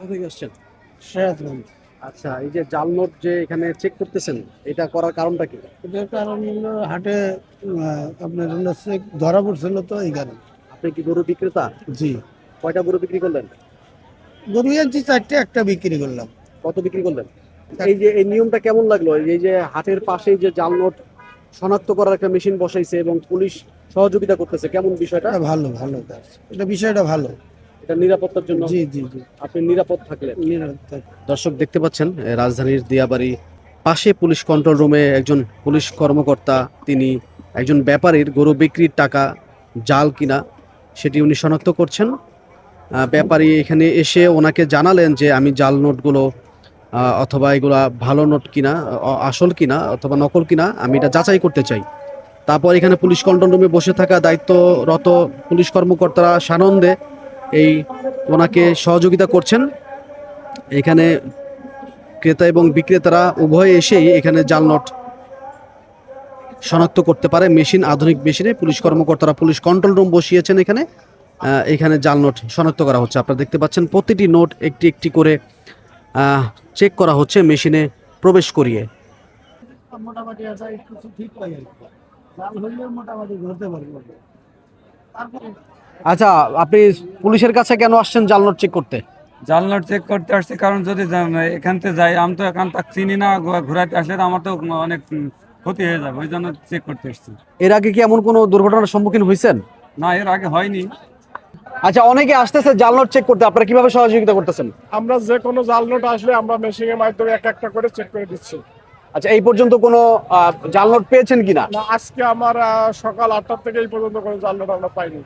কোথা থেকে আসছেন? সিরাজগঞ্জ। আচ্ছা, এই যে জাল নোট যে এখানে চেক করতেছেন, এটা করার কারণটা কি? এটার কারণ হলো হাটে আপনার হলো চেক ধরা পড়ছিল তো এই কারণে। আপনি কি গরু বিক্রেতা? জি, কয়টা গরু বিক্রি করলেন? গরু আনছি চারটে, একটা বিক্রি করলাম। কত বিক্রি করলেন? এই যে এই নিয়মটা কেমন লাগলো? এই যে হাটের পাশেই যে জাল নোট শনাক্ত করার একটা মেশিন বসাইছে এবং পুলিশ সহযোগিতা করতেছে, কেমন বিষয়টা? এটা ভালো ভালো কাজ, এটা বিষয়টা ভালো। এটা নিরাপত্তার জন্য জি জি জি, আপনি নিরাপদ থাকলেন। নিরাপত্তা। দর্শক দেখতে পাচ্ছেন রাজধানীর দিয়াবাড়ি পাশে পুলিশ কন্ট্রোল রুমে একজন পুলিশ কর্মকর্তা, তিনি একজন ব্যাপারীর গরু বিক্রির টাকা জাল কিনা সেটি উনি শনাক্ত করছেন। ব্যাপারী এখানে এসে ওনাকে জানালেন যে আমি জাল নোটগুলো অথবা এগুলা ভালো নোট কিনা, আসল কিনা অথবা নকল কিনা আমি এটা যাচাই করতে চাই। তারপর এখানে পুলিশ কন্ট্রোল রুমে বসে থাকা দায়িত্বরত পুলিশ কর্মকর্তারা সানন্দে এই ওনাকে সহযোগিতা করছেন। এখানে ক্রেতা এবং বিক্রেতারা উভয়ে এসেই এখানে জাল নোট শনাক্ত করতে পারে। মেশিন, আধুনিক মেশিনে পুলিশ কর্মকর্তারা পুলিশ কন্ট্রোল রুম বসিয়েছেন এখানে। এখানে জাল নোট শনাক্ত করা হচ্ছে। আপনারা দেখতে পাচ্ছেন প্রতিটি নোট একটি একটি করে চেক করা হচ্ছে মেশিনে প্রবেশ করিয়ে। মোটামুটি আছে, কিছু ঠিক পাই আর কি। জাল হইলে মোটামুটি ধরতে পারবো। তারপরে আচ্ছা, আপনি পুলিশের কাছে কেন আসছেন জাল নোট চেক করতে? জাল নোট চেক করতে আসছি, কারণ যদি এখান থেকে যাই, আমি তো এখান তাক চিনি না, ঘুরাইতে আসলে তো আমার তো অনেক ক্ষতি হয়ে যাবে, ওই জন্য চেক করতে আসছি। এর আগে কি এমন কোনো দুর্ঘটনার সম্মুখীন হয়েছেন? না, এর আগে হয়নি। আচ্ছা, অনেকে আসতেছে জাল নোট চেক করতে, আপনারা কিভাবে সহযোগিতা করতেছেন? আমরা যে কোনো জাল নোট আসলে আমরা মেশিনের মাধ্যমে এক একটা করে চেক করে দিচ্ছি। আচ্ছা, এই পর্যন্ত কোনো জাল নোট পেয়েছেন কিনা? না, আজকে আমার সকাল 8টা থেকে এই পর্যন্ত কোনো জাল নোট আমরা পাইনি।